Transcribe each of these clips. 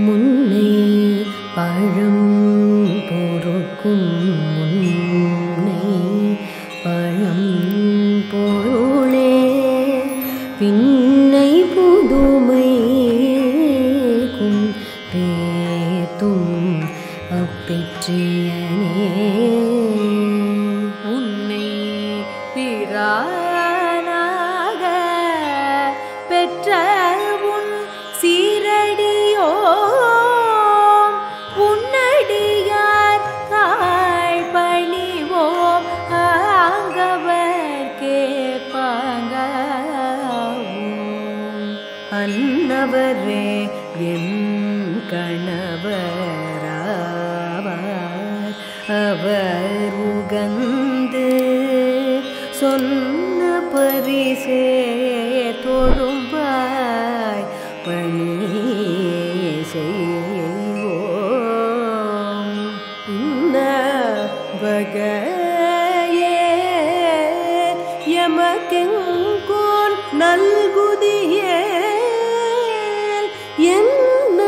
முன்னை பழம் பொறுக்கும் முன்னை பழம் பொருளே பின்னை புதுமைக்கும் பேத்தும் அப்பெற்றியனே உன்னை பிரானாக பெற்ற உன் சீரடியோ உன்னடியார் தாழ் பணிவோம் ஆங்கவர் கேட்பாங்கவும் அன்னவரே என் கணவராவார் அவர் உகந்து சொன்ன பரிசே தொழும்பாய் பணி செய்வோம் இன்ன வகையே எமக்கெங்கோன் நல்குதியே என்ன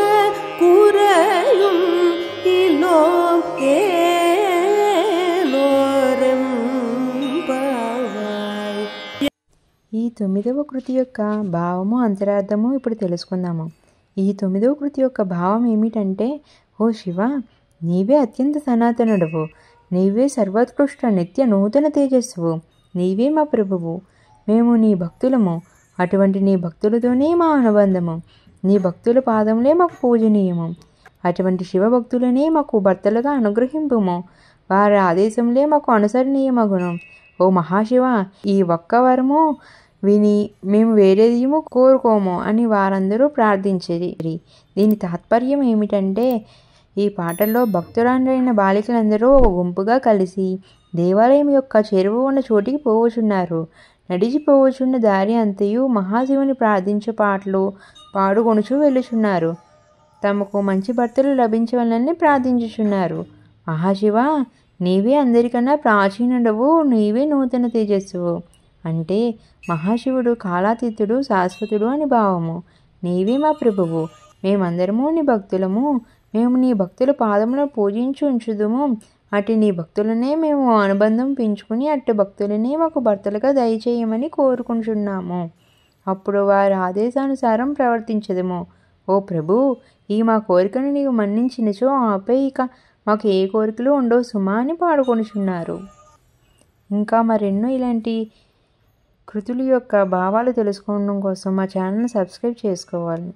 குறையும் இலோம் ఏలోరెంపవాయ్. ఈ 9వ కృతి యొక్క భావము అంతరార్థము ఇప్పుడు తెలుసుకుందాము. ఈ 9వ కృతి యొక్క భావం ఏమిటంటే, ఓ శివ, నీవే అత్యంత సనాతనుడవు, నీవే సర్వోత్కృష్ట నిత్య నూతన తేజస్సువు, నీవే మా ప్రభువు, మేము నీ భక్తులము, అటువంటి నీ భక్తులతోనే మా అనుబంధము, నీ భక్తుల పాదములే మాకు పూజనీయము, అటువంటి శివభక్తులనే మాకు భర్తలుగా అనుగ్రహింపుము, వారి ఆదేశములే మాకు అనుసరణీయమగును. ఓ మహాశివ, ఈ ఒక్క వరము విని మేము వేరేదేమో కోరుకోము అని వారందరూ ప్రార్థించేది. దీని తాత్పర్యం ఏమిటంటే, ఈ పాటల్లో భక్తురాండ్రైన బాలికలందరూ ఒక గుంపుగా కలిసి దేవాలయం యొక్క చెరువు ఉన్న చోటికి పోవచున్నారు. నడిచిపోవచున్న దారి అంతయు మహాశివుని ప్రార్థించే పాటలు పాడుకొనుచూ వెళ్ళుచున్నారు. తమకు మంచి భర్తలు లభించవాలని ప్రార్థించుచున్నారు. మహాశివ, నీవే అందరికన్నా ప్రాచీనుడవు, నీవే నూతన తేజస్సువు. అంటే మహాశివుడు కాలాతీతుడు, శాశ్వతుడు అని భావము. నీవే మా ప్రభువు, మేమందరము నీ భక్తులము, మేము నీ భక్తుల పాదములను పూజించి ఉంచుదుము, అటు నీ భక్తులనే మేము అనుబంధం పెంచుకుని అటు భక్తులనే మాకు భర్తలుగా దయచేయమని కోరుకుంటున్నాము. అప్పుడు వారి ఆదేశానుసారం ప్రవర్తించదుము. ఓ ప్రభు, ఈ మా కోరికను నీవు మన్నించినచో ఆపై ఇక మాకు ఏ కోరికలు ఉండవు సుమా అని పాడుకొనుచున్నారు. ఇంకా మరెన్నో ఇలాంటి కృతుల యొక్క భావాలు తెలుసుకోవడం కోసం మా ఛానల్ని సబ్స్క్రైబ్ చేసుకోవాలి.